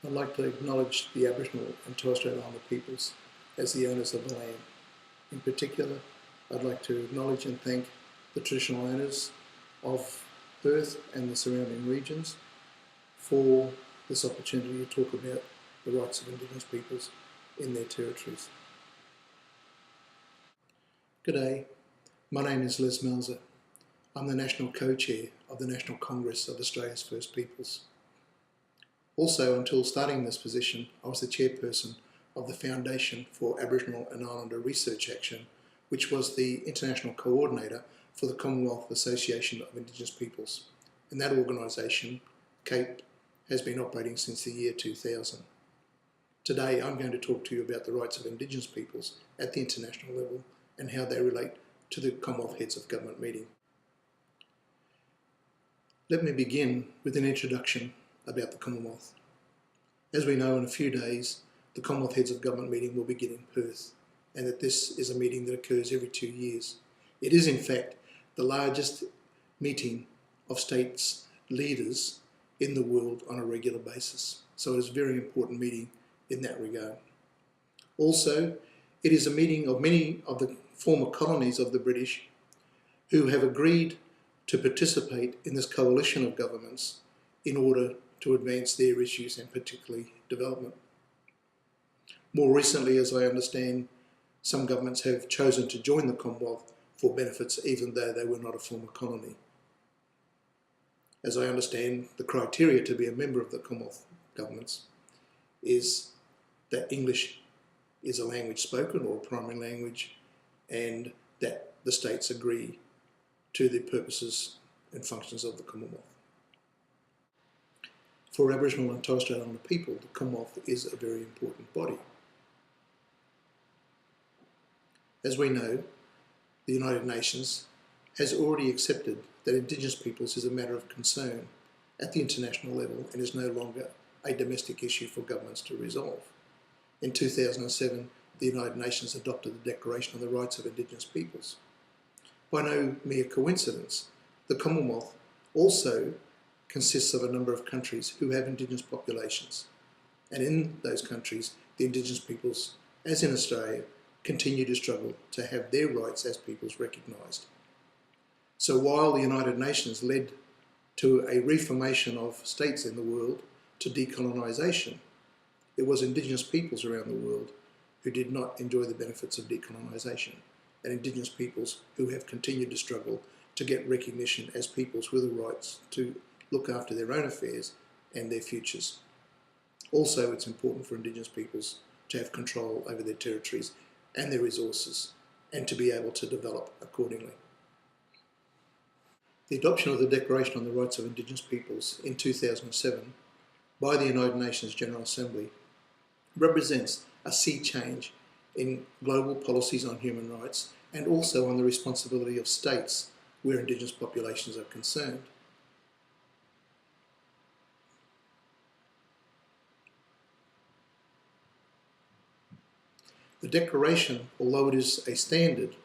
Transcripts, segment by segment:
I'd like to acknowledge the Aboriginal and Torres Strait Islander peoples as the owners of the land. In particular, I'd like to acknowledge and thank the traditional owners of Perth and the surrounding regions for this opportunity to talk about the rights of Indigenous peoples in their territories. G'day, my name is Malezer. I'm the National Co-Chair of the National Congress of Australia's First Peoples. Also, until starting this position, I was the chairperson of the Foundation for Aboriginal and Islander Research Action, which was the international coordinator for the Commonwealth Association of Indigenous Peoples. And that organisation, CAPE, has been operating since the year 2000. Today, I'm going to talk to you about the rights of Indigenous peoples at the international level and how they relate to the Commonwealth Heads of Government meeting. Let me begin with an introduction about the Commonwealth. As we know, in a few days, the Commonwealth Heads of Government meeting will begin in Perth, and that this is a meeting that occurs every 2 years. It is, in fact, the largest meeting of states' leaders in the world on a regular basis. So it is a very important meeting in that regard. Also, it is a meeting of many of the former colonies of the British who have agreed to participate in this coalition of governments in order to advance their issues and particularly development. More recently, as I understand, some governments have chosen to join the Commonwealth for benefits even though they were not a former colony. As I understand, the criteria to be a member of the Commonwealth governments is that English is a language spoken or a primary language, and that the states agree to the purposes and functions of the Commonwealth. For Aboriginal and Torres Strait Islander people, the Commonwealth is a very important body. As we know, the United Nations has already accepted that Indigenous peoples is a matter of concern at the international level and is no longer a domestic issue for governments to resolve. In 2007, the United Nations adopted the Declaration on the Rights of Indigenous Peoples. By no mere coincidence, the Commonwealth also consists of a number of countries who have Indigenous populations. And in those countries, the Indigenous peoples, as in Australia, continue to struggle to have their rights as peoples recognised. So while the United Nations led to a reformation of states in the world to decolonisation, it was Indigenous peoples around the world who did not enjoy the benefits of decolonisation, and Indigenous peoples who have continued to struggle to get recognition as peoples with the rights to look after their own affairs and their futures. Also, it's important for Indigenous peoples to have control over their territories and their resources and to be able to develop accordingly. The adoption of the Declaration on the Rights of Indigenous Peoples in 2007 by the United Nations General Assembly represents a sea change in global policies on human rights and also on the responsibility of states where Indigenous populations are concerned. The Declaration, although it is a standard,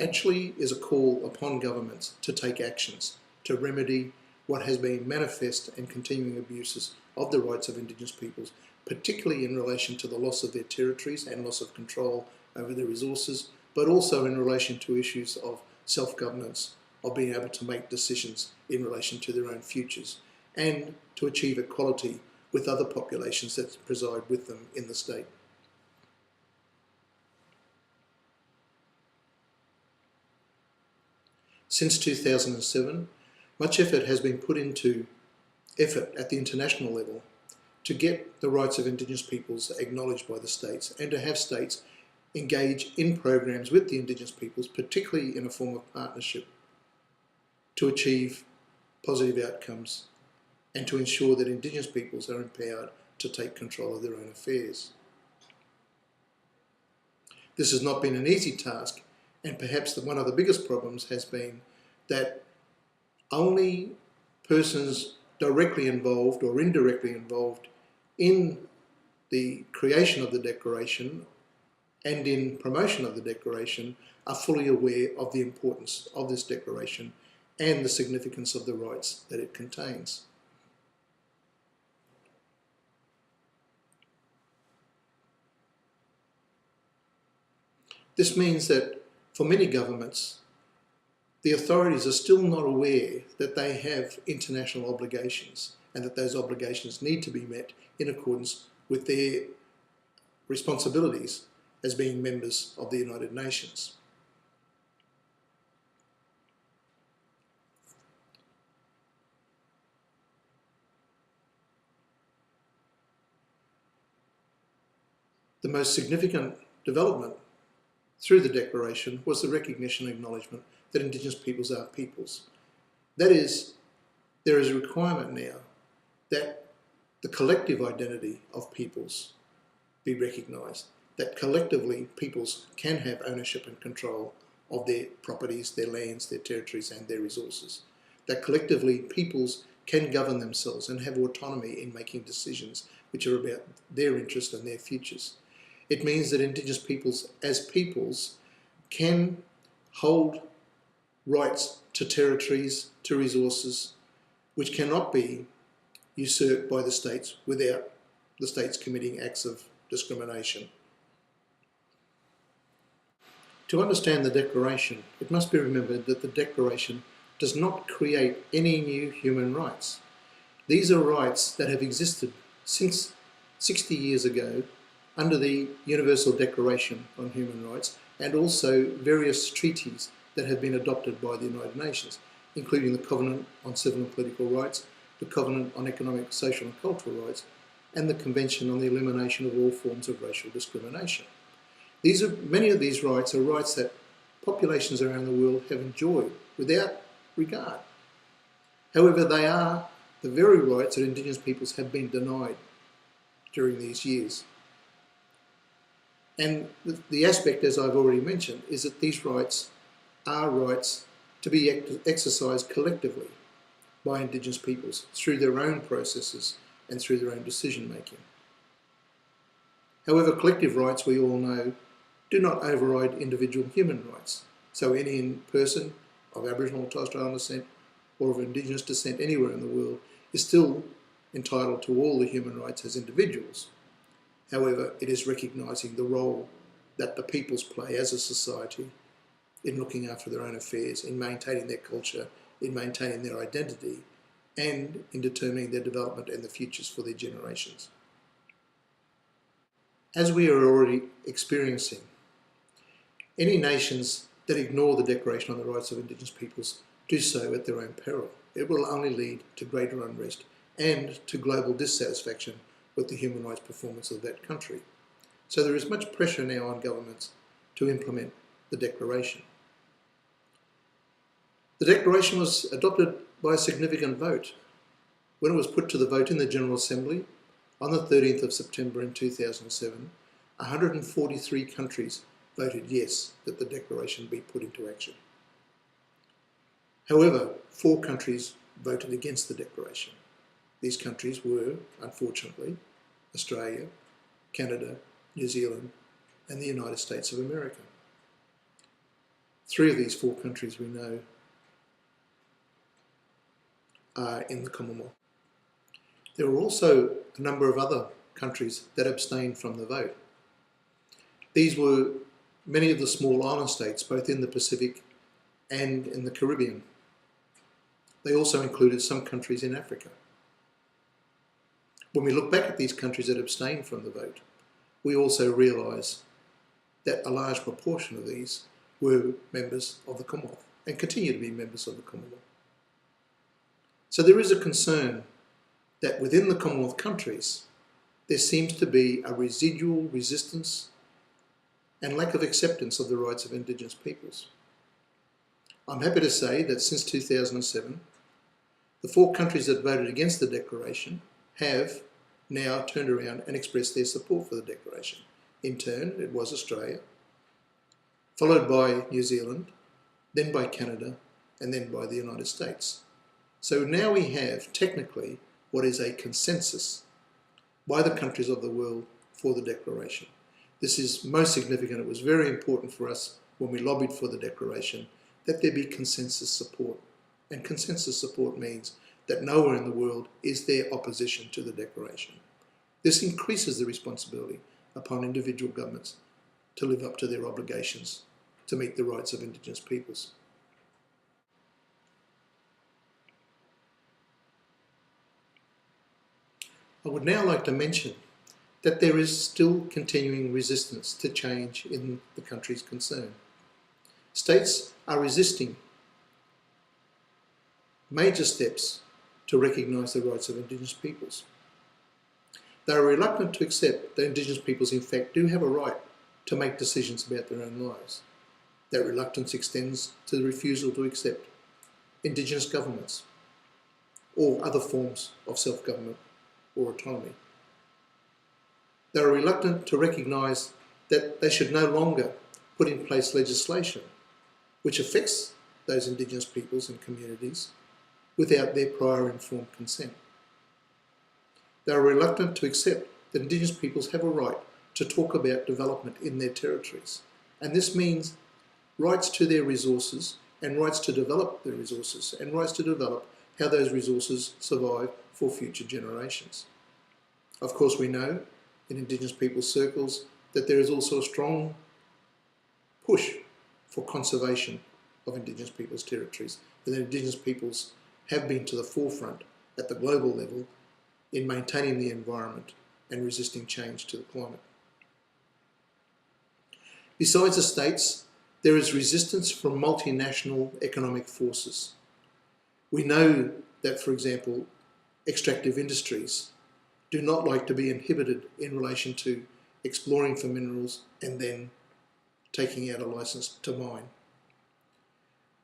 actually is a call upon governments to take actions to remedy what has been manifest and continuing abuses of the rights of Indigenous peoples, particularly in relation to the loss of their territories and loss of control over their resources, but also in relation to issues of self-governance, of being able to make decisions in relation to their own futures, and to achieve equality with other populations that preside with them in the state. Since 2007, much effort has been put into effort at the international level to get the rights of Indigenous peoples acknowledged by the states and to have states engage in programs with the Indigenous peoples, particularly in a form of partnership, to achieve positive outcomes and to ensure that Indigenous peoples are empowered to take control of their own affairs. This has not been an easy task, and perhaps one of the biggest problems has been that only persons directly involved or indirectly involved in the creation of the Declaration and in promotion of the Declaration are fully aware of the importance of this Declaration and the significance of the rights that it contains. This means that for many governments, the authorities are still not aware that they have international obligations and that those obligations need to be met in accordance with their responsibilities as being members of the United Nations. The most significant development through the Declaration was the recognition and acknowledgement that Indigenous peoples are peoples. That is, there is a requirement now that the collective identity of peoples be recognised, that collectively peoples can have ownership and control of their properties, their lands, their territories and their resources, that collectively peoples can govern themselves and have autonomy in making decisions which are about their interests and their futures. It means that Indigenous peoples as peoples can hold rights to territories, to resources, which cannot be usurped by the states without the states committing acts of discrimination. To understand the Declaration, it must be remembered that the Declaration does not create any new human rights. These are rights that have existed since 60 years ago under the Universal Declaration on Human Rights and also various treaties that have been adopted by the United Nations, including the Covenant on Civil and Political Rights, the Covenant on Economic, Social and Cultural Rights, and the Convention on the Elimination of All Forms of Racial Discrimination. Many of these rights are rights that populations around the world have enjoyed without regard. However, they are the very rights that Indigenous peoples have been denied during these years. And the aspect, as I've already mentioned, is that these rights are rights to be exercised collectively by Indigenous peoples through their own processes and through their own decision making. However, collective rights, we all know, do not override individual human rights. So any person of Aboriginal or Torres Strait Islander descent or of Indigenous descent anywhere in the world is still entitled to all the human rights as individuals. However, it is recognising the role that the peoples play as a society in looking after their own affairs, in maintaining their culture, in maintaining their identity, and in determining their development and the futures for their generations. As we are already experiencing, any nations that ignore the Declaration on the Rights of Indigenous Peoples do so at their own peril. It will only lead to greater unrest and to global dissatisfaction with the human rights performance of that country. So there is much pressure now on governments to implement the Declaration. The Declaration was adopted by a significant vote. When it was put to the vote in the General Assembly on the 13th of September in 2007, 143 countries voted yes that the Declaration be put into action. However, 4 countries voted against the Declaration. These countries were, unfortunately, Australia, Canada, New Zealand, and the United States of America. 3 of these 4 countries we know are in the Commonwealth. There were also a number of other countries that abstained from the vote. These were many of the small island states, both in the Pacific and in the Caribbean. They also included some countries in Africa. When we look back at these countries that abstained from the vote, we also realise that a large proportion of these were members of the Commonwealth and continue to be members of the Commonwealth. So there is a concern that within the Commonwealth countries, there seems to be a residual resistance and lack of acceptance of the rights of Indigenous peoples. I'm happy to say that since 2007, the 4 countries that voted against the Declaration have now turned around and expressed their support for the Declaration. In turn, it was Australia, followed by New Zealand, then by Canada, and then by the United States. So now we have, technically, what is a consensus by the countries of the world for the Declaration. This is most significant. It was very important for us when we lobbied for the Declaration that there be consensus support. And consensus support means that nowhere in the world is there opposition to the Declaration. This increases the responsibility upon individual governments to live up to their obligations to meet the rights of Indigenous peoples. I would now like to mention that there is still continuing resistance to change in the countries concerned. States are resisting major steps to recognise the rights of Indigenous peoples. They are reluctant to accept that Indigenous peoples in fact do have a right to make decisions about their own lives. That reluctance extends to the refusal to accept Indigenous governments or other forms of self-government or autonomy. They are reluctant to recognise that they should no longer put in place legislation which affects those Indigenous peoples and communities without their prior informed consent. They are reluctant to accept that Indigenous peoples have a right to talk about development in their territories, and this means rights to their resources and rights to develop their resources and rights to develop how those resources survive for future generations. Of course, we know in Indigenous peoples circles that there is also a strong push for conservation of Indigenous peoples' territories, and that Indigenous peoples have been to the forefront at the global level in maintaining the environment and resisting change to the climate. Besides the states, there is resistance from multinational economic forces. We know that, for example, extractive industries do not like to be inhibited in relation to exploring for minerals and then taking out a license to mine.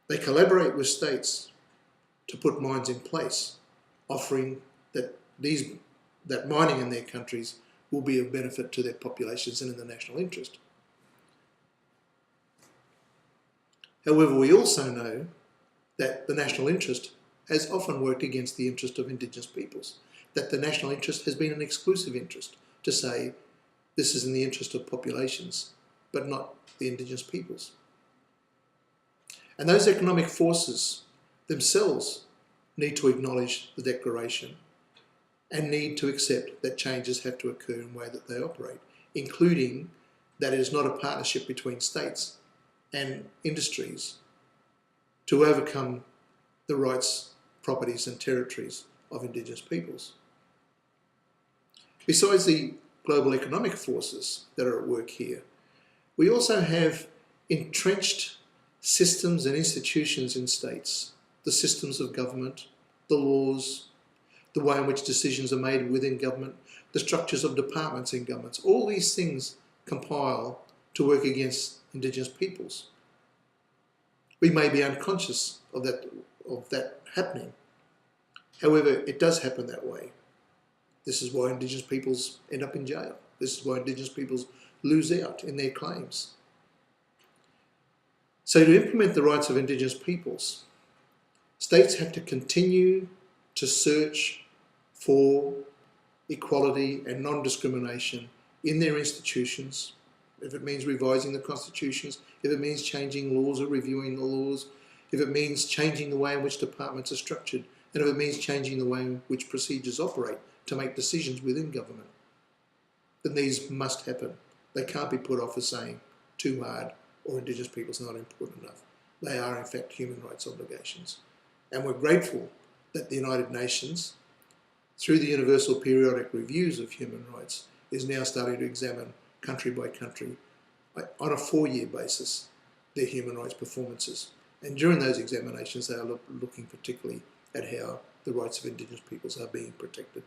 They collaborate with states to put mines in place, offering that mining in their countries will be of benefit to their populations and in the national interest. However, we also know that the national interest has often worked against the interest of Indigenous peoples, that the national interest has been an exclusive interest to say this is in the interest of populations, but not the Indigenous peoples. And those economic forces themselves need to acknowledge the declaration and need to accept that changes have to occur in the way that they operate, including that it is not a partnership between states and industries to overcome the rights, properties and territories of Indigenous peoples. Besides the global economic forces that are at work here, we also have entrenched systems and institutions in states, the systems of government, the laws, the way in which decisions are made within government, the structures of departments in governments. All these things compile to work against Indigenous peoples. We may be unconscious of that happening. However, it does happen that way. This is why Indigenous peoples end up in jail. This is why Indigenous peoples lose out in their claims. So to implement the rights of Indigenous peoples, states have to continue to search for equality and non-discrimination in their institutions, if it means revising the constitutions, if it means changing laws or reviewing the laws, if it means changing the way in which departments are structured, and if it means changing the way in which procedures operate to make decisions within government, then these must happen. They can't be put off as saying too hard or Indigenous peoples not important enough. They are in fact human rights obligations. And we're grateful that the United Nations, through the Universal Periodic Reviews of Human Rights, is now starting to examine country by country on a 4-year basis their human rights performances. And during those examinations they are looking particularly at how the rights of Indigenous peoples are being protected.